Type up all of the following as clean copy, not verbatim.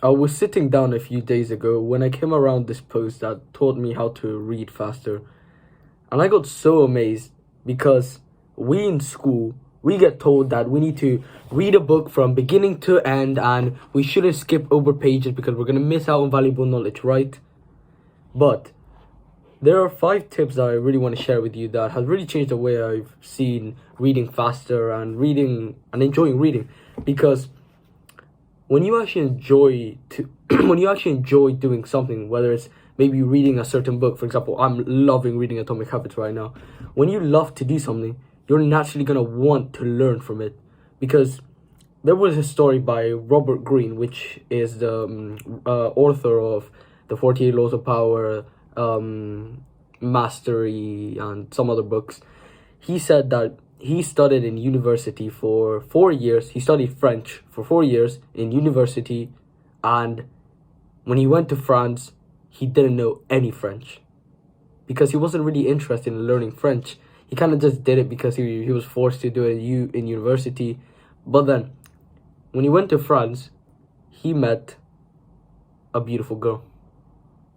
I was sitting down a few days ago when I came around this post that taught me how to read faster. And I got so amazed because we in school, we get told that we need to read a book from beginning to end and we shouldn't skip over pages because we're going to miss out on valuable knowledge, right? But there are 5 tips that I really want to share with you that has really changed the way I've seen reading faster and reading and enjoying reading. Because when you actually enjoy when you actually enjoy doing something, whether it's maybe reading a certain book, for example, I'm loving reading Atomic Habits right now. When you love to do something, you're naturally gonna want to learn from it, because there was a story by Robert Greene, which is the author of the 48 Laws of Power, Mastery, and some other books. He said that he studied in university for 4 years. He studied French for 4 years in university, and when he went to France, he didn't know any French because he wasn't really interested in learning French. He kind of just did it because he was forced to do it in university. But then, when he went to France, he met a beautiful girl.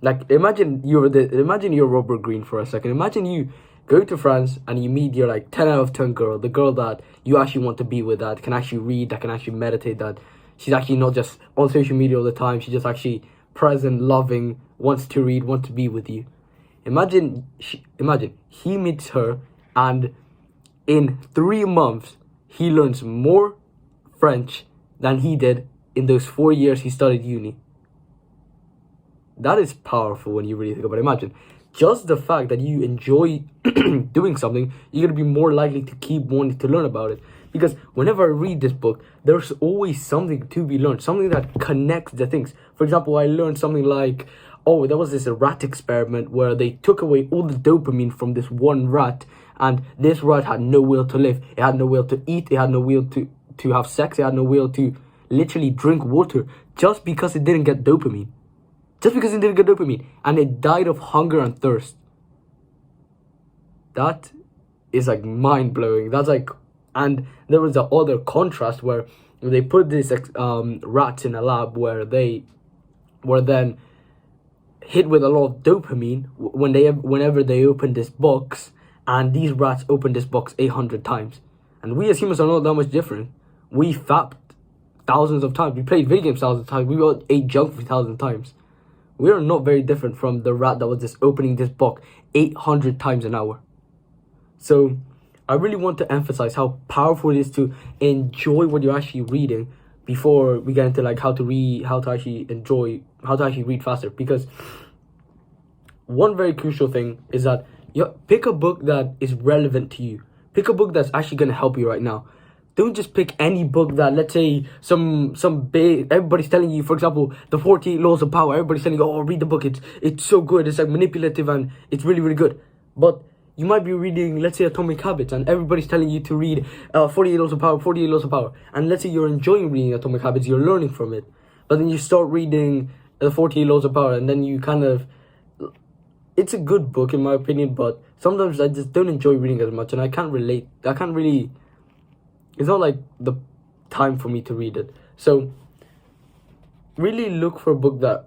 Like, imagine you're Robert Greene for a second. Imagine you go to France and you meet your like 10 out of 10 girl, the girl that you actually want to be with, that can actually read, that can actually meditate, that she's actually not just on social media all the time, she's just actually present, loving, wants to read, wants to be with you. Imagine he meets her, and in 3 months he learns more French than he did in those 4 years he studied uni. That is powerful when you really think about it. Imagine just the fact that you enjoy doing something, you're going to be more likely to keep wanting to learn about it. Because whenever I read this book, there's always something to be learned, something that connects the things. For example, I learned something like, oh, there was this rat experiment where they took away all the dopamine from this one rat, and this rat had no will to live. It had no will to eat. It had no will to have sex. It had no will to literally drink water, just because it didn't get dopamine. Just because it didn't get dopamine. And it died of hunger and thirst. That is like mind-blowing. That's like... And there was the other contrast where they put these rats in a lab where they were then hit with a lot of dopamine whenever they opened this box, and these rats opened this box 800 times. And we as humans are not that much different. We fapped thousands of times. We played video games thousands of times. We all ate junk food thousands of times. We are not very different from the rat that was just opening this box 800 times an hour. So I really want to emphasize how powerful it is to enjoy what you're actually reading before we get into like how to actually read faster. Because one very crucial thing is that you pick a book that is relevant to you. Pick a book that's actually going to help you right now. Don't just pick any book that, let's say, some big, everybody's telling you, for example, the 48 Laws of Power. Everybody's telling you, oh, read the book. It's so good. It's like manipulative and it's really, really good. But you might be reading, let's say, Atomic Habits, and everybody's telling you to read 48 Laws of Power, 48 Laws of Power. And let's say you're enjoying reading Atomic Habits, you're learning from it. But then you start reading the 48 Laws of Power, and then you kind of... It's a good book, in my opinion, but sometimes I just don't enjoy reading as much, and I can't relate. I can't really... It's not like the time for me to read it. So, really look for a book that's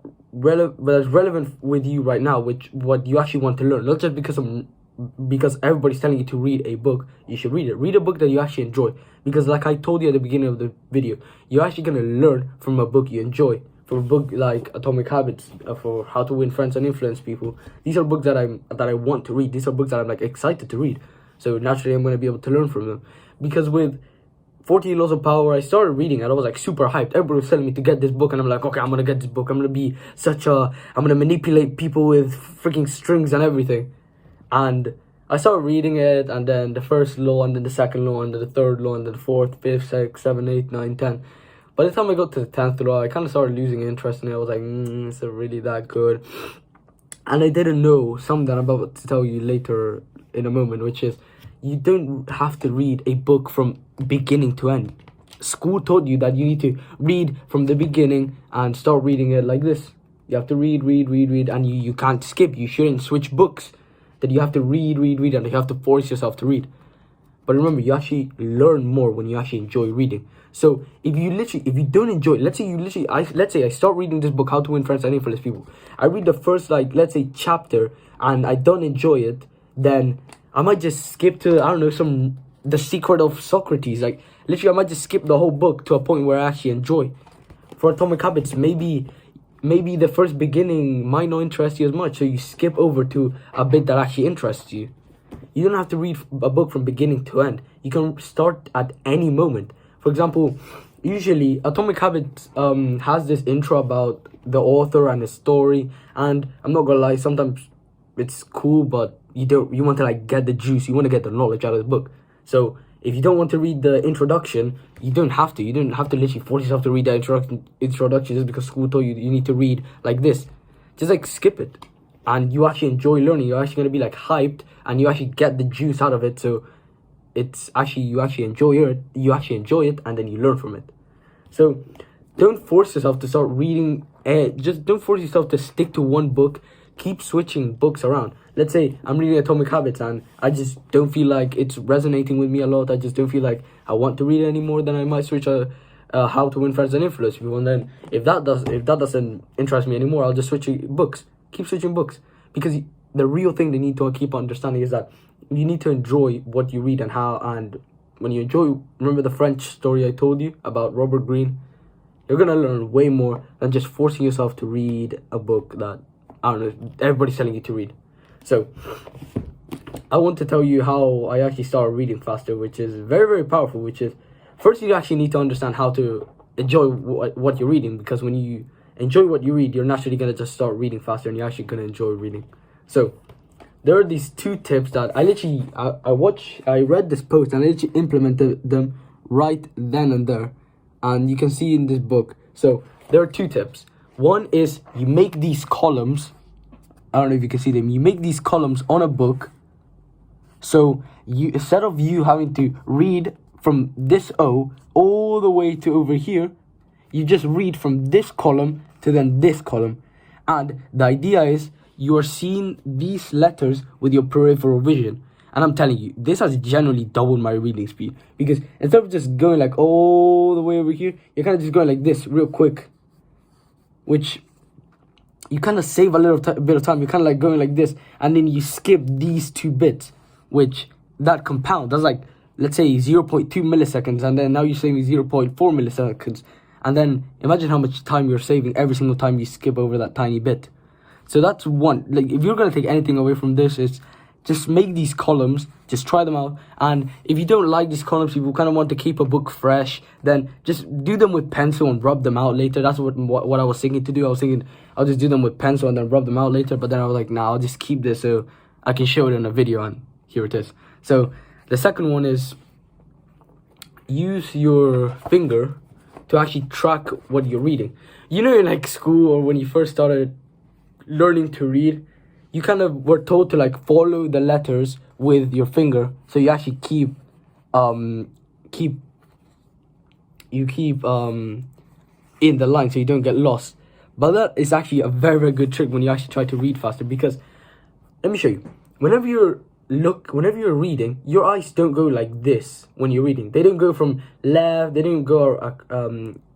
relevant with you right now, what you actually want to learn. Not just because everybody's telling you to read a book, you should read it. Read a book that you actually enjoy. Because like I told you at the beginning of the video, you're actually going to learn from a book you enjoy. From a book like Atomic Habits, for how to win friends and influence people. These are books that I want to read. These are books that I'm like excited to read. So naturally I'm going to be able to learn from them. Because with 48 Laws of Power, I started reading and I was like super hyped. Everybody was telling me to get this book, and I'm like, okay, I'm gonna get this book. I'm gonna manipulate people with freaking strings and everything. And I started reading it, and then the first law, and then the second law, and then the third law, and then the fourth, fifth, sixth, seventh, eighth, ninth, 10. By the time I got to the 10th law, I kind of started losing interest in it. I was like, is it really that good? And I didn't know something that I'm about to tell you later in a moment, which is, you don't have to read a book from beginning to end. School taught you that you need to read from the beginning and start reading it like this. You have to read, and you can't skip. You shouldn't switch books. That you have to read, and you have to force yourself to read. But remember, you actually learn more when you actually enjoy reading. So if you don't enjoy, let's say I start reading this book, How to Win Friends and Influence People. I read the first, like, let's say, chapter, and I don't enjoy it, then I might just skip to, I don't know, The Secret of Socrates. Like, literally, I might just skip the whole book to a point where I actually enjoy. For Atomic Habits, maybe the first beginning might not interest you as much, so you skip over to a bit that actually interests you. You don't have to read a book from beginning to end. You can start at any moment. For example, usually Atomic Habits has this intro about the author and his story, and I'm not gonna lie, sometimes it's cool, but you want to, like, get the juice, you want to get the knowledge out of the book. So if you don't want to read the introduction, you don't have to literally force yourself to read the introduction just because school told you need to read like this. Just, like, skip it, and you actually enjoy learning. You're actually gonna be, like, hyped, and you actually get the juice out of it. So it's actually, you actually enjoy it, and then you learn from it. So don't force yourself to start reading. Just don't force yourself to stick to one book. Keep switching books around. Let's say I'm reading Atomic Habits and I just don't feel like it's resonating with me a lot. I just don't feel like I want to read it anymore. Then I might switch How to Win Friends and Influence People. And then if that doesn't interest me anymore, I'll just switch books. Keep switching books, because the real thing they need to keep understanding is that you need to enjoy what you read, and when you enjoy, remember the French story I told you about Robert Greene? You're gonna learn way more than just forcing yourself to read a book that, I don't know, everybody's telling you to read. So I want to tell you how I actually started reading faster, which is very, very powerful. Which is, first, you actually need to understand how to enjoy what you're reading, because when you enjoy what you read, you're naturally going to just start reading faster, and you're actually going to enjoy reading. So there are these 2 tips that I read this post, and I literally implemented them right then and there, and you can see in this book. So there are 2 tips. One is, you make these columns. I don't know if you can see them. You make these columns on a book. So instead of you having to read from this O all the way to over here, you just read from this column to then this column. And the idea is, you are seeing these letters with your peripheral vision. And I'm telling you, this has generally doubled my reading speed, because instead of just going like all the way over here, you're kind of just going like this real quick, which you kind of save a little bit of time. You're kind of like going like this, and then you skip these 2 bits, which that compound. That's like, let's say 0.2 milliseconds, and then now you're saving 0.4 milliseconds. And then imagine how much time you're saving every single time you skip over that tiny bit. So that's one. Like, if you're going to take anything away from this, it's just make these columns, just try them out. And if you don't like these columns, if you kind of want to keep a book fresh, then just do them with pencil and rub them out later. That's what I was thinking to do. I was thinking I'll just do them with pencil and then rub them out later. But then I was like, nah, I'll just keep this so I can show it in a video, and here it is. So the second one is, use your finger to actually track what you're reading. You know, in like school, or when you first started learning to read, you kind of were told to, like, follow the letters with your finger, so you actually keep in the line, so you don't get lost. But that is actually a very, very good trick when you actually try to read faster, because let me show you. Whenever you're reading, your eyes don't go like this when you're reading. They don't go from left. They don't go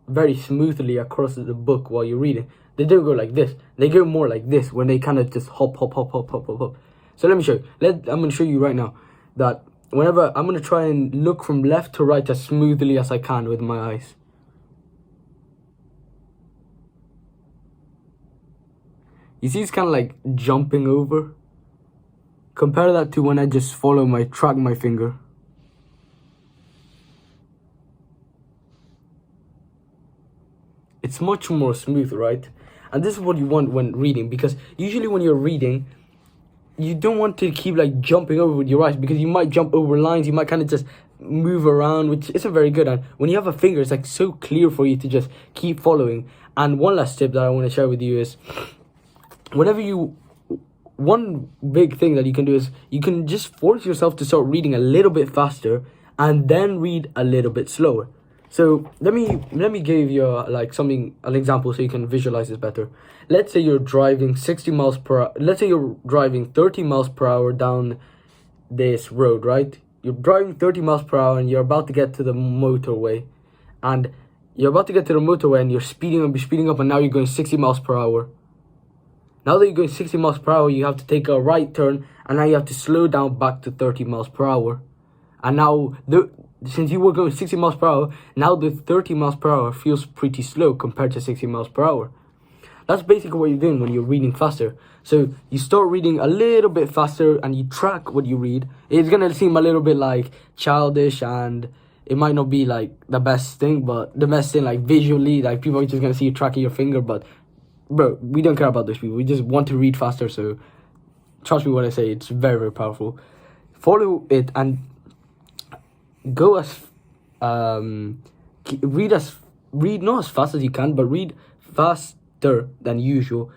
very smoothly across the book while you're reading. They don't go like this. They go more like this when they kind of just hop. So let me show you. I'm going to show you right now that whenever I'm going to try and look from left to right as smoothly as I can with my eyes. You see, it's kind of like jumping over. Compare that to when I just track my finger. It's much more smooth, right? And this is what you want when reading, because usually when you're reading, you don't want to keep like jumping over with your eyes, because you might jump over lines, you might kind of just move around, which isn't very good. And when you have a finger, it's like so clear for you to just keep following. And one last tip that I want to share with you is, one big thing that you can do is you can just force yourself to start reading a little bit faster and then read a little bit slower. So let me give you an example so you can visualize this better. Let's say you're driving 60 miles per hour. Let's say you're driving 30 miles per hour down this road, right? you're driving 30 miles per hour and you're about to get to the motorway, and you're about to get to the motorway and you're speeding up, and now you're going 60 miles per hour. Now that you're going 60 miles per hour, you have to take a right turn, and now you have to slow down back to 30 miles per hour. And now, since you were going 60 miles per hour, now the 30 miles per hour feels pretty slow compared to 60 miles per hour. That's basically what you're doing when you're reading faster. So you start reading a little bit faster and you track what you read. It's going to seem a little bit like childish, and it might not be like the best thing, but the best thing like visually, like people are just going to see you tracking your finger. But bro, we don't care about those people. We just want to read faster. So trust me when I say it's very, very powerful. Follow it and go read not as fast as you can, but read faster than usual.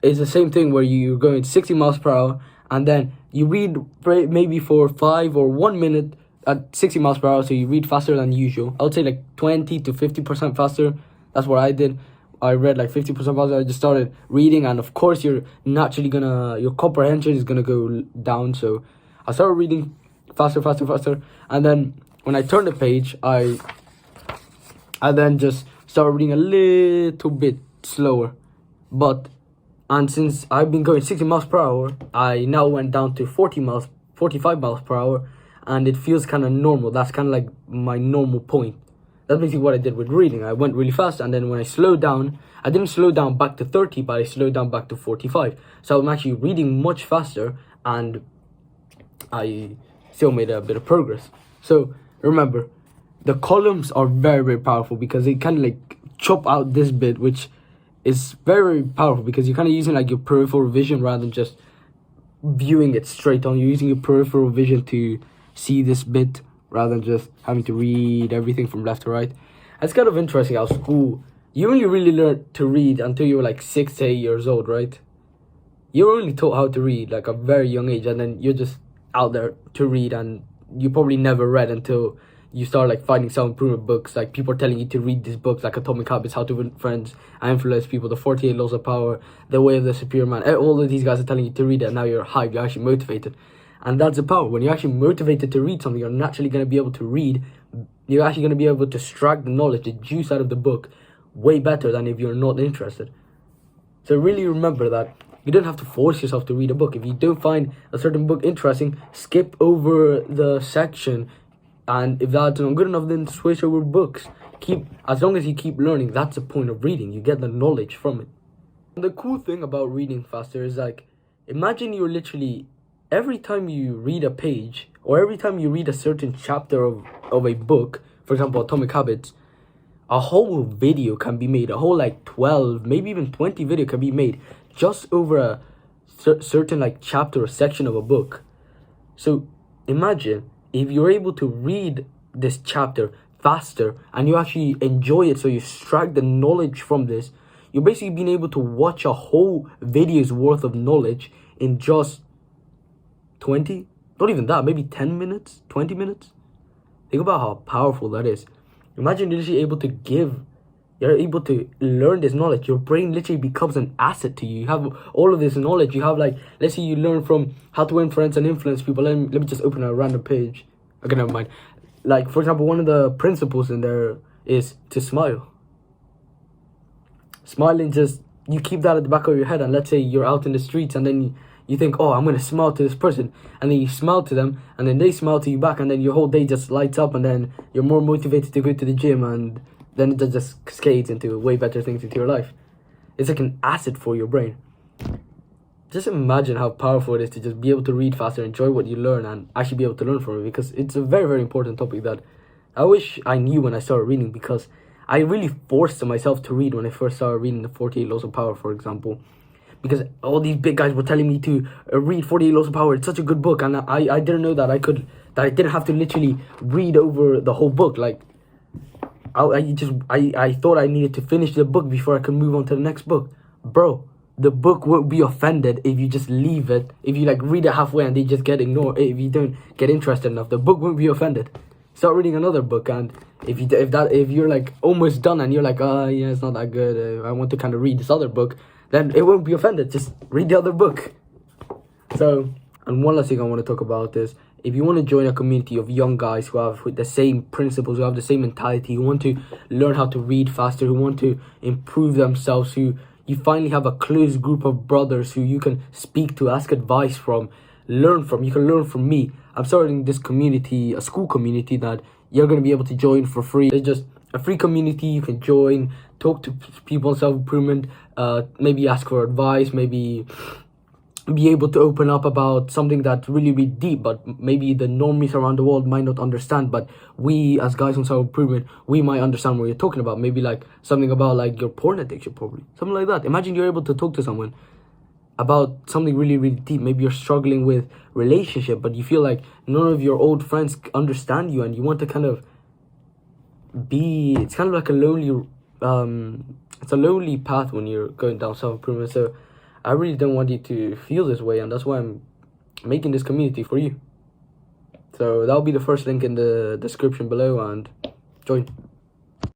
It's the same thing where you're going 60 miles per hour, and then you read maybe for 5 or 1 minute at 60 miles per hour, so you read faster than usual. I would say like 20 to 50% faster. That's what I did. I read like 50% faster. I just started reading, and of course you're naturally your comprehension is gonna go down. So I started reading faster, and then when I turned the page, I then just started reading a little bit slower. And since I've been going 60 miles per hour, I now went down to 45 miles per hour, and it feels kind of normal. That's kind of like my normal point. That's basically what I did with reading. I went really fast, and then when I slowed down, I didn't slow down back to 30, but I slowed down back to 45. So I'm actually reading much faster, and I still made a bit of progress. So remember, the columns are very, very powerful because they kind of like chop out this bit, which is very, very powerful because you're kind of using like your peripheral vision rather than just viewing it straight on. You're using your peripheral vision to see this bit rather than just having to read everything from left to right. It's kind of interesting how school, you only really learn to read until you're like 6 to 8 years old, right? You're only taught how to read like a very young age, and then you're just out there to read, and you probably never read until you start like finding self-improvement books. Like people are telling you to read these books like Atomic Habits, How to Win Friends and Influence People, The 48 Laws of Power, The Way of the Superior Man. All of these guys are telling you to read it, and now you're hyped, you're actually motivated. And that's the power. When you're actually motivated to read something, you're naturally going to be able to read. You're actually going to be able to extract the knowledge, the juice out of the book way better than if you're not interested. So really remember that you don't have to force yourself to read a book. If you don't find a certain book interesting, skip over the section. And if that's not good enough, then switch over books. As long as you keep learning, that's the point of reading. You get the knowledge from it. And the cool thing about reading faster is like, imagine you're literally, every time you read a page, or every time you read a certain chapter of a book, for example, Atomic Habits, a whole video can be made. A whole like 12, maybe even 20 video can be made just over a certain like chapter or section of a book. So imagine if you're able to read this chapter faster and you actually enjoy it, so you extract the knowledge from this, you're basically being able to watch a whole video's worth of knowledge in just 20, not even that, maybe 10 minutes, 20 minutes. Think about how powerful that is. Imagine you're literally you're able to learn this knowledge. Your brain literally becomes an asset to you. You have all of this knowledge. You have like, let's say you learn from How to Win Friends and Influence People. Let me just open a random page. Okay, never mind. Like, for example, one of the principles in there is to smile. Smiling, just, you keep that at the back of your head, and let's say you're out in the streets and then you think, oh, I'm going to smile to this person. And then you smile to them, and then they smile to you back, and then your whole day just lights up, and then you're more motivated to go to the gym, and then it just cascades into way better things into your life. It's like an asset for your brain. Just imagine how powerful it is to just be able to read faster, enjoy what you learn, and actually be able to learn from it, because it's a very, very important topic that I wish I knew when I started reading, because I really forced myself to read when I first started reading the 48 Laws of Power, for example. Because all these big guys were telling me to read 48 Laws of Power. It's such a good book, and I didn't know that I didn't have to literally read over the whole book. Like, I thought I needed to finish the book before I could move on to the next book. Bro, the book won't be offended if you just leave it. If you like read it halfway and they just get ignored, if you don't get interested enough, the book won't be offended. Start reading another book, and if you're like almost done and you're like, yeah, it's not that good, I want to kind of read this other book, then it won't be offended. Just read the other book. So, and one last thing I want to talk about is if you want to join a community of young guys who have the same principles, who have the same mentality, who want to learn how to read faster, who want to improve themselves, who you finally have a close group of brothers who you can speak to, ask advice from, learn from. You can learn from me. I'm starting this community, a school community that you're going to be able to join for free. It's just a free community you can join, talk to people on self-improvement, maybe ask for advice, maybe be able to open up about something that's really, really deep, but maybe the normies around the world might not understand. But we, as guys on self-improvement, we might understand what you're talking about. Maybe like something about like your porn addiction, probably. Something like that. Imagine you're able to talk to someone about something really, really deep. Maybe you're struggling with relationship, but you feel like none of your old friends understand you, and you want to kind of be, it's kind of like a lonely, it's a lonely path when you're going down self-improvement. So I really don't want you to feel this way, and that's why I'm making this community for you. So that'll be the first link in the description below, and join.